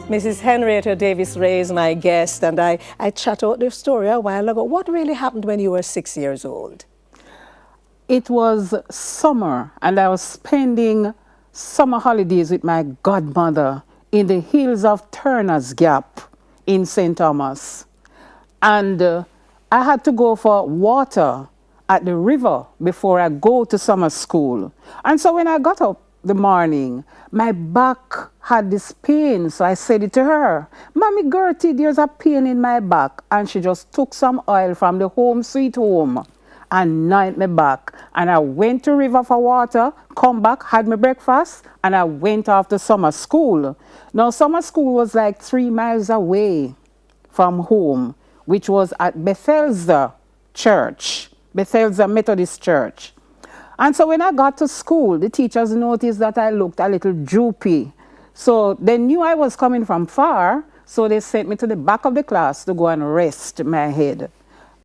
Mrs. Henrietta Davis Wray is my guest, and I chat out the story a while ago. What really happened when you were 6 years old? It was summer, and I was spending summer holidays with my godmother in the hills of Turner's Gap in St. Thomas. And I had to go for water at the river before I go to summer school. And so when I got up the morning, my back had this pain. So I said it to her, "Mommy Gertie, there's a pain in my back." And she just took some oil from the Home Sweet Home and anointed my back. And I went to river for water, come back, had my breakfast, and I went off to summer school. Now, summer school was like 3 miles away from home, which was at Bethesda Church, Bethesda Methodist Church. And so when I got to school, the teachers noticed that I looked a little droopy. So they knew I was coming from far, so they sent me to the back of the class to go and rest my head.